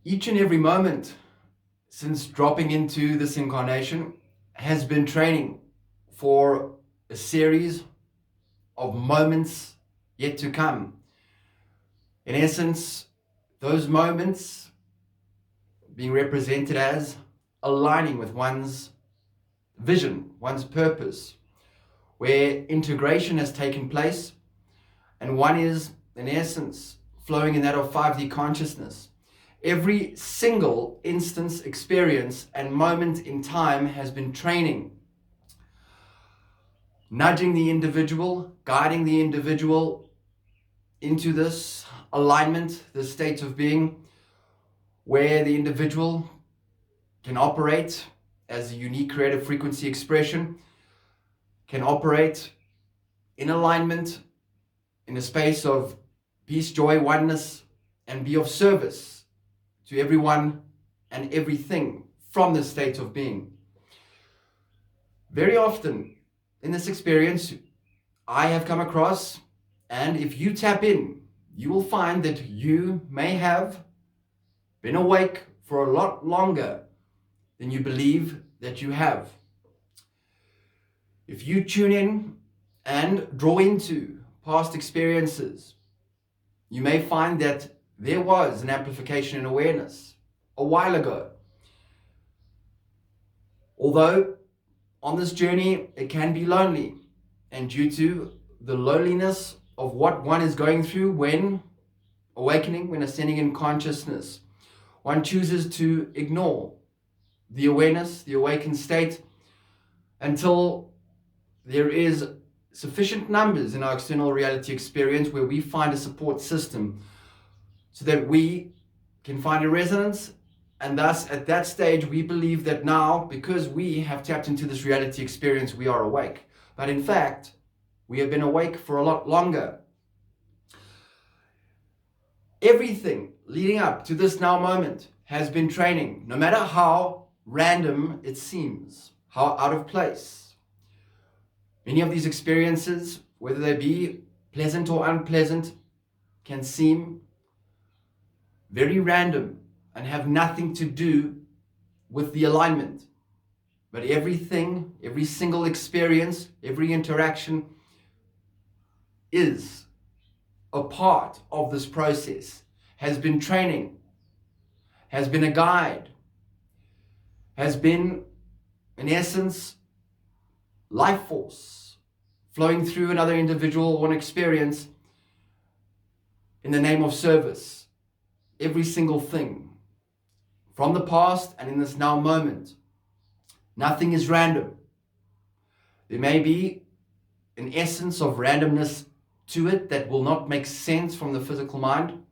Each and every moment since dropping into this incarnation has been training for a series of moments yet to come. In essence, those moments being represented as aligning with one's vision, one's purpose, where integration has taken place and one is, in essence, flowing in that of 5D consciousness. Every single instance, experience, and moment in time has been training, nudging the individual, guiding the individual into this alignment, this state of being, where the individual can operate as a unique creative frequency expression, can operate in alignment, in a space of peace, joy, oneness, and be of service to everyone and everything from this state of being. Very often in this experience, I have come across, and if you tap in, you will find that you may have been awake for a lot longer than you believe that you have. If you tune in and draw into past experiences, you may find that there was an amplification in awareness a while ago. Although on this journey it can be lonely, and due to the loneliness of what one is going through when awakening, when ascending in consciousness, one chooses to ignore the awareness, the awakened state, until there is sufficient numbers in our external reality experience where we find a support system so that we can find a resonance. And thus, at that stage, we believe that now, because we have tapped into this reality experience, we are awake. But in fact, we have been awake for a lot longer. Everything leading up to this now moment has been training, no matter how random it seems, how out of place. Many of these experiences, whether they be pleasant or unpleasant, can seem very random and have nothing to do with the alignment. But everything, every single experience, every interaction is a part of this process, has been training, has been a guide, has been, in essence, life force flowing through another individual or an experience in the name of service. Every single thing from the past and in this now moment. Nothing is random. There may be an essence of randomness to it that will not make sense from the physical mind.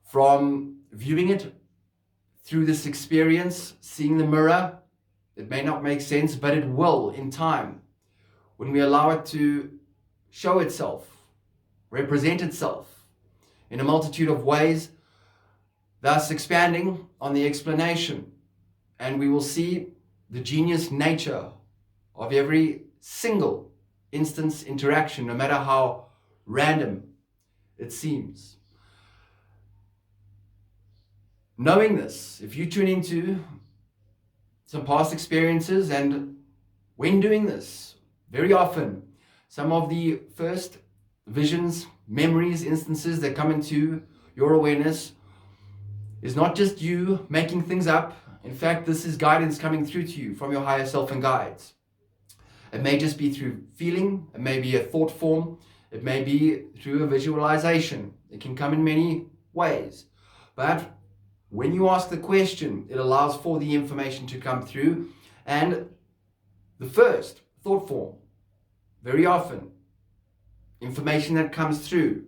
From viewing it through this experience, seeing the mirror, it may not make sense, but it will in time, when we allow it to show itself, represent itself in a multitude of ways, thus expanding on the explanation. And we will see the genius nature of every single instance interaction, no matter how random it seems. Knowing this, if you tune into some past experiences, and when doing this, very often, some of the first visions, memories, instances that come into your awareness is not just you making things up. In fact, this is guidance coming through to you from your higher self and guides. It may just be through feeling, it may be a thought form, it may be through a visualization. It can come in many ways. But when you ask the question, it allows for the information to come through. And the first thought form, very often, information that comes through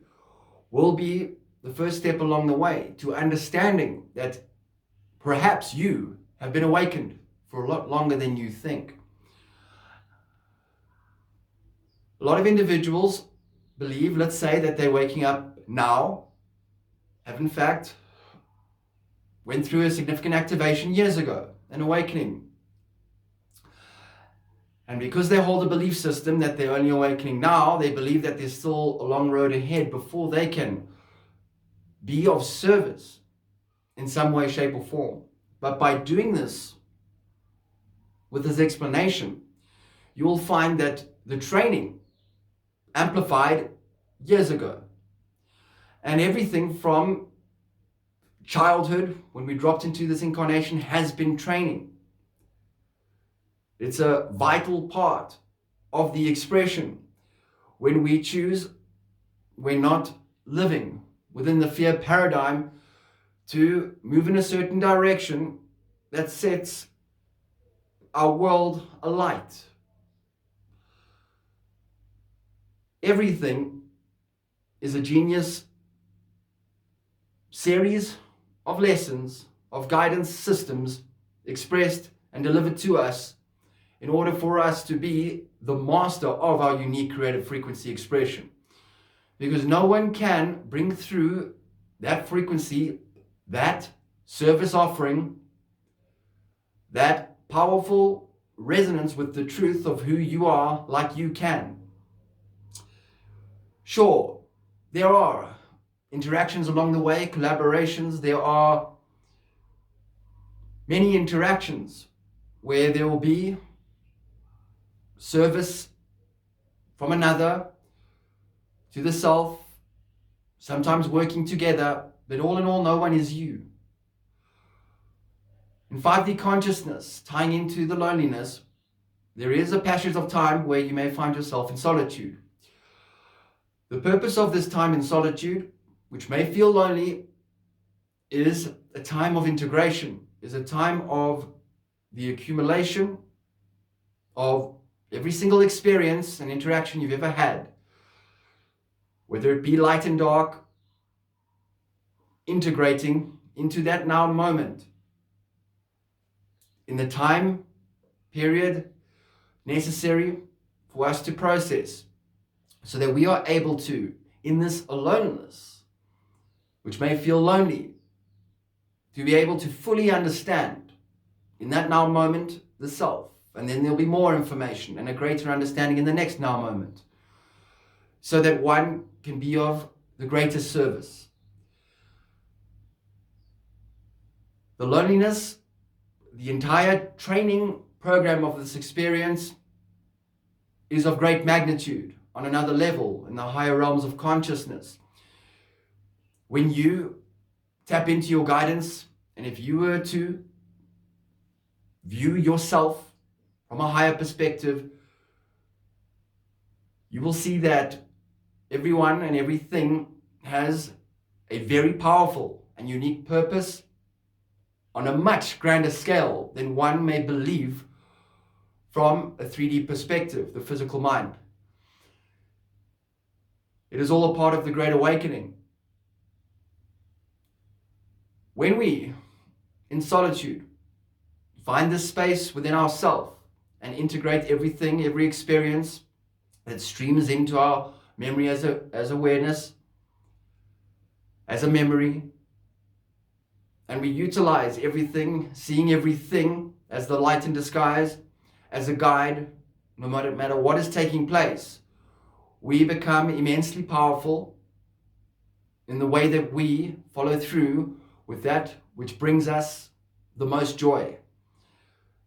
will be the first step along the way to understanding that perhaps you have been awakened for a lot longer than you think. A lot of individuals believe, let's say, that they're waking up now, have in fact went through a significant activation years ago, an awakening. And because they hold a belief system that they're only awakening now, they believe that there's still a long road ahead before they can be of service in some way, shape, or form. But by doing this with this explanation, you will find that the training amplified years ago. And everything from childhood, when we dropped into this incarnation, has been training. It's a vital part of the expression. When we choose, we're not living within the fear paradigm to move in a certain direction that sets our world alight. Everything is a genius series of lessons, of guidance systems expressed and delivered to us in order for us to be the master of our unique creative frequency expression. Because no one can bring through that frequency, that service offering, that powerful resonance with the truth of who you are like you can. Sure, there are interactions along the way, collaborations. There are many interactions where there will be service from another to the self, sometimes working together, but all in all, no one is you. In 5D consciousness, tying into the loneliness, there is a passage of time where you may find yourself in solitude. The purpose of this time in solitude, which may feel lonely, is a time of integration, is a time of the accumulation of every single experience and interaction you've ever had, whether it be light and dark, integrating into that now moment in the time period necessary for us to process, so that we are able to, in this aloneness, which may feel lonely, to be able to fully understand in that now moment the self. And then there'll be more information and a greater understanding in the next now moment, so that one can be of the greatest service. The loneliness, the entire training program of this experience is of great magnitude on another level in the higher realms of consciousness. When you tap into your guidance, and if you were to view yourself from a higher perspective, you will see that everyone and everything has a very powerful and unique purpose on a much grander scale than one may believe from a 3D perspective, the physical mind. It is all a part of the Great Awakening. When we, in solitude, find this space within ourselves and integrate everything, every experience that streams into our memory as awareness, as a memory, and we utilize everything, seeing everything as the light in disguise, as a guide, no matter what is taking place, we become immensely powerful in the way that we follow through with that which brings us the most joy.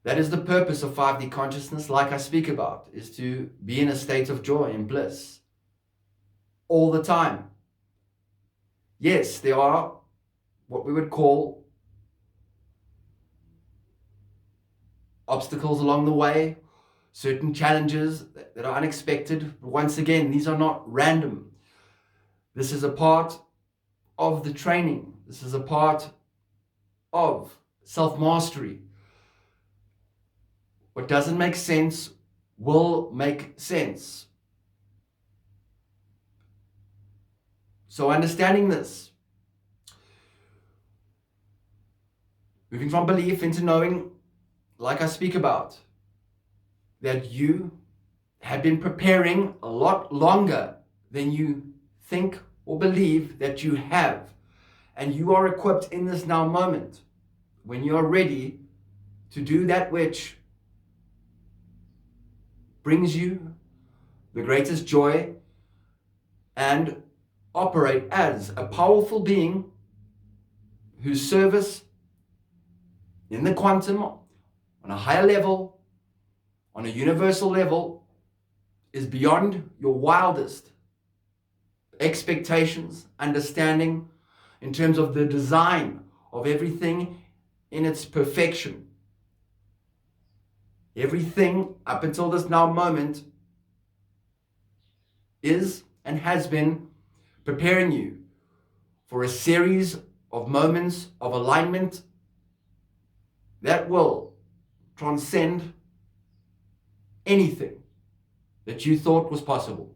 That is the purpose of 5D consciousness, like I speak about, is to be in a state of joy and bliss all the time. Yes, there are what we would call obstacles along the way, certain challenges that are unexpected. But once again, these are not random. This is a part of the training. This is a part of self-mastery. What doesn't make sense will make sense. So understanding this, moving from belief into knowing, like I speak about, that you have been preparing a lot longer than you think or believe that you have. And you are equipped in this now moment when you are ready to do that which brings you the greatest joy and operate as a powerful being whose service in the quantum, on a higher level, on a universal level, is beyond your wildest expectations, understanding in terms of the design of everything in its perfection. Everything up until this now moment is and has been preparing you for a series of moments of alignment that will transcend anything that you thought was possible.